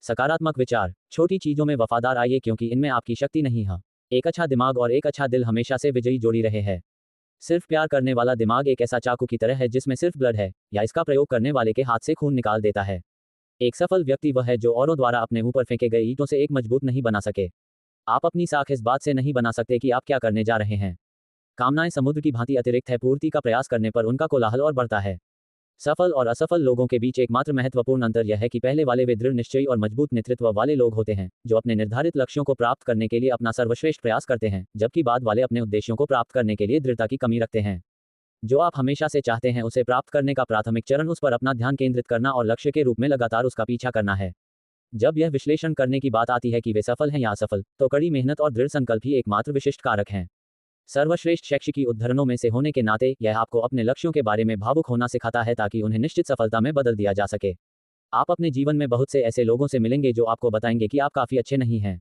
सकारात्मक विचार। छोटी चीजों में वफादार आइए क्योंकि इनमें आपकी शक्ति नहीं है। एक अच्छा दिमाग और एक अच्छा दिल हमेशा से विजयी जोड़ी रहे हैं। सिर्फ प्यार करने वाला दिमाग एक ऐसा चाकू की तरह है जिसमें सिर्फ ब्लड है, या इसका प्रयोग करने वाले के हाथ से खून निकाल देता है। एक सफल व्यक्ति वह है जो औरों द्वारा अपने ऊपर फेंके गए ईंटों से एक मजबूत नहीं बना सके। आप अपनी साख इस बात से नहीं बना सकते कि आप क्या करने जा रहे हैं। कामनाएं समुद्र की भांति अतिरिक्त है, पूर्ति का प्रयास करने पर उनका कोलाहल और बढ़ता है। सफल और असफल लोगों के बीच एकमात्र महत्वपूर्ण अंतर यह है कि पहले वाले वे दृढ़ निश्चयी और मजबूत नेतृत्व वाले लोग होते हैं, जो अपने निर्धारित लक्ष्यों को प्राप्त करने के लिए अपना सर्वश्रेष्ठ प्रयास करते हैं, जबकि बाद वाले अपने उद्देश्यों को प्राप्त करने के लिए दृढ़ता की कमी रखते हैं। जो आप हमेशा से चाहते हैं उसे प्राप्त करने का प्राथमिक चरण उस पर अपना ध्यान केंद्रित करना और लक्ष्य के रूप में लगातार उसका पीछा करना है। जब यह विश्लेषण करने की बात आती है कि वे सफल हैं या असफल, तो कड़ी मेहनत और दृढ़ संकल्प ही एकमात्र विशिष्ट कारक हैं। सर्वश्रेष्ठ शैक्षिकी उद्धरणों में से होने के नाते यह आपको अपने लक्ष्यों के बारे में भावुक होना सिखाता है ताकि उन्हें निश्चित सफलता में बदल दिया जा सके। आप अपने जीवन में बहुत से ऐसे लोगों से मिलेंगे जो आपको बताएंगे कि आप काफी अच्छे नहीं हैं,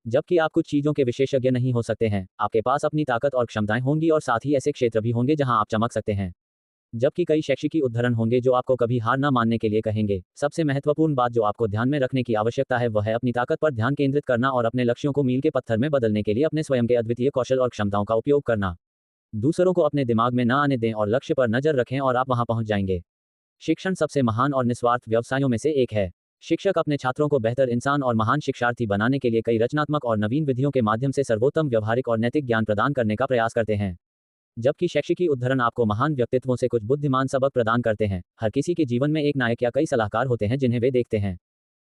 जबकि आप कुछ चीजों के विशेषज्ञ नहीं हो सकते हैं। आपके पास अपनी ताकत और क्षमताएं होंगी और साथ ही ऐसे क्षेत्र भी होंगे जहां आप चमक सकते हैं। जबकि कई शैक्षिकी उद्धरण होंगे जो आपको कभी हार न मानने के लिए कहेंगे। सबसे महत्वपूर्ण बात जो आपको ध्यान में रखने की आवश्यकता है वह है अपनी ताकत पर ध्यान केंद्रित करना और अपने लक्ष्यों को मील के पत्थर में बदलने के लिए अपने स्वयं के अद्वितीय कौशल और क्षमताओं का उपयोग करना। दूसरों को अपने दिमाग में न आने दें और लक्ष्य पर नजर रखें और आप वहां पहुंच जाएंगे। शिक्षण सबसे महान और निस्वार्थ व्यवसायों में से एक है। शिक्षक अपने छात्रों को बेहतर इंसान और महान शिक्षार्थी बनाने के लिए कई रचनात्मक और नवीन विधियों के माध्यम से सर्वोत्तम व्यवहारिक और नैतिक ज्ञान प्रदान करने का प्रयास करते हैं। जबकि शैक्षिकी उद्धरण आपको महान व्यक्तित्वों से कुछ बुद्धिमान सबक प्रदान करते हैं। हर किसी के जीवन में एक नायक या कई सलाहकार होते हैं जिन्हें वे देखते हैं।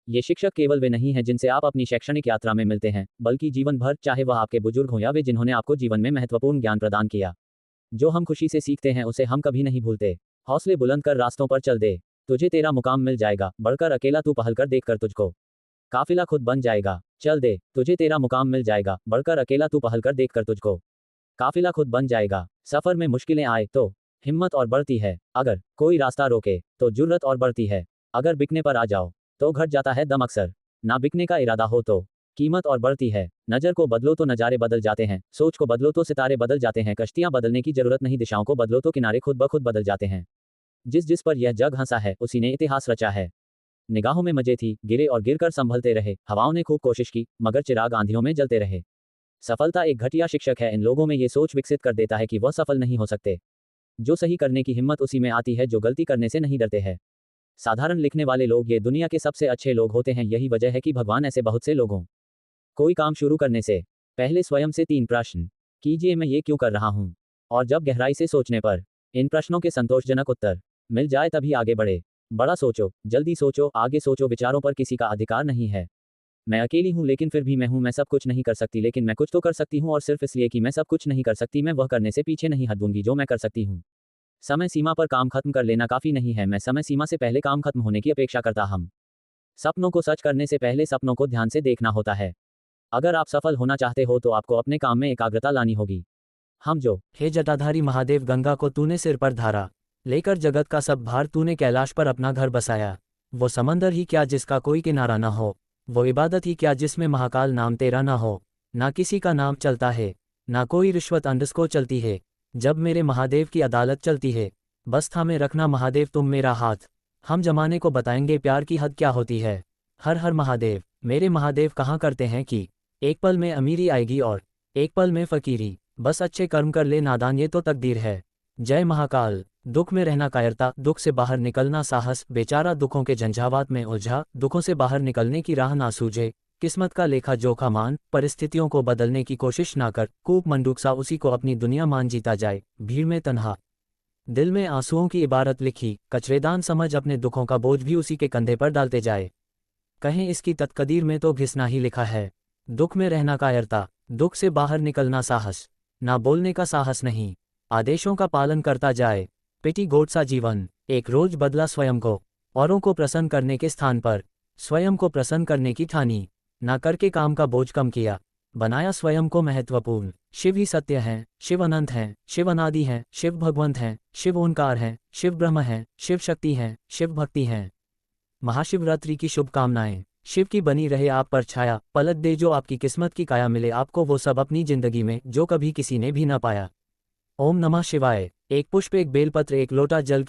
ये शिक्षक केवल वे नहीं हैं जिनसे आप अपनी शैक्षणिक यात्रा में मिलते हैं, बल्कि जीवन भर, चाहे वह आपके बुजुर्ग हों या वे जिन्होंने आपको जीवन में महत्वपूर्ण ज्ञान प्रदान किया। जो हम खुशी से सीखते हैं उसे हम कभी नहीं भूलते। हौसले बुलंद कर रास्तों पर चल दे, तुझे तेरा मुकाम मिल जाएगा। बढ़कर अकेला तू पहल कर, देखकर तुझको काफिला खुद बन जाएगा। चल दे, तुझे तेरा मुकाम मिल जाएगा। बढ़कर अकेला तू पहल कर, देखकर तुझको काफिला खुद बन जाएगा। सफर में मुश्किलें आए तो हिम्मत और बढ़ती है। अगर कोई रास्ता रोके तो जुर्रत और बढ़ती है। अगर बिकने पर आ जाओ तो घट जाता है दम अक्सर। ना बिकने का इरादा हो तो कीमत और बढ़ती है। नजर को बदलो तो नजारे बदल जाते हैं। सोच को बदलो तो सितारे बदल जाते हैं। कश्तियां बदलने की जरूरत नहीं, दिशाओं को बदलो तो किनारे खुद ब खुद बदल जाते हैं। जिस जिस पर यह जग हंसा है उसी ने इतिहास रचा है। निगाहों में मजे थी, गिरे और गिरकर संभलते रहे। हवाओं ने खूब कोशिश की, मगर चिराग आंधियों में जलते रहे। सफलता एक घटिया शिक्षक है। इन लोगों में ये सोच विकसित कर देता है कि वह सफल नहीं हो सकते। जो सही करने की हिम्मत उसी में आती है जो गलती करने से नहीं डरते हैं। साधारण लिखने वाले लोग ये दुनिया के सबसे अच्छे लोग होते हैं। यही वजह है कि भगवान ऐसे बहुत से लोगों कोई काम शुरू करने से पहले स्वयं से 3 प्रश्न कीजिए, मैं ये क्यों कर रहा हूं? और जब गहराई से सोचने पर इन प्रश्नों के संतोषजनक उत्तर मिल जाए तभी आगे बढ़े। बड़ा सोचो, जल्दी सोचो, आगे सोचो। विचारों पर किसी का अधिकार नहीं है। मैं अकेली हूं लेकिन फिर भी मैं हूं। मैं सब कुछ नहीं कर सकती लेकिन मैं कुछ तो कर सकती हूं, और सिर्फ इसलिए कि मैं सब कुछ नहीं कर सकती मैं वह करने से पीछे नहीं हटूंगी जो मैं कर सकती हूं। समय सीमा पर काम खत्म कर लेना काफी नहीं है। मैं समय सीमा से पहले काम खत्म होने की अपेक्षा करता हम सपनों को सच करने से पहले सपनों को ध्यान से देखना होता है। अगर आप सफल होना चाहते हो तो आपको अपने काम में एकाग्रता लानी होगी। हम जो हे जटाधारी महादेव, गंगा को तूने सिर पर धारा, लेकर जगत का सब भार तूने कैलाश पर अपना घर बसाया। वो समंदर ही क्या जिसका कोई किनारा ना हो, वो इबादत ही क्या जिसमें महाकाल नाम तेरा ना हो। ना किसी का नाम चलता है, ना कोई रिश्वत अंडस को चलती है। जब मेरे महादेव की अदालत चलती है, बस थामे रखना महादेव तुम मेरा हाथ। हम जमाने को बताएंगे प्यार की हद क्या होती है। हर हर महादेव। मेरे महादेव कहाँ करते हैं कि एक पल में अमीरी आएगी और एक पल में फकीरी। बस अच्छे कर्म कर ले नादान, ये तो तकदीर है। जय महाकाल। दुख में रहना कायरता, दुख से बाहर निकलना साहस। बेचारा दुखों के झंझावात में उलझा, दुखों से बाहर निकलने की राह ना सूझे। किस्मत का लेखा जोखा मान, परिस्थितियों को बदलने की कोशिश ना कर। कूप मंडूक सा उसी को अपनी दुनिया मान जीता जाए। भीड़ में तन्हा दिल में आंसुओं की इबारत लिखी, कचरेदान समझ अपने दुखों का बोझ भी उसी के कंधे पर डालते जाए। कहें इसकी तत्कदीर में तो घिसना ही लिखा है। दुख में रहना कायरता, दुख से बाहर निकलना साहस। ना बोलने का साहस नहीं, आदेशों का पालन करता जाए। पेटी गोट सा जीवन। एक रोज बदला स्वयं को, औरों को प्रसन्न करने के स्थान पर स्वयं को प्रसन्न करने की ठानी। ना करके काम का बोझ कम किया, बनाया स्वयं को महत्वपूर्ण। शिव ही सत्य हैं, शिव अनंत हैं, शिव अनादि हैं, शिव भगवंत हैं, शिव ओंकार हैं, शिव ब्रह्म हैं, शिव शक्ति हैं, शिव भक्ति हैं। महाशिवरात्रि की शुभकामनाएं। शिव की बनी रहे आप पर छाया, पलट दे जो आपकी किस्मत की काया, मिले आपको वो सब अपनी जिंदगी में जो कभी किसी ने भी ना पाया। ओम नमः शिवाय। एक पुष्प, एक बेलपत्र, एक लोटा जल।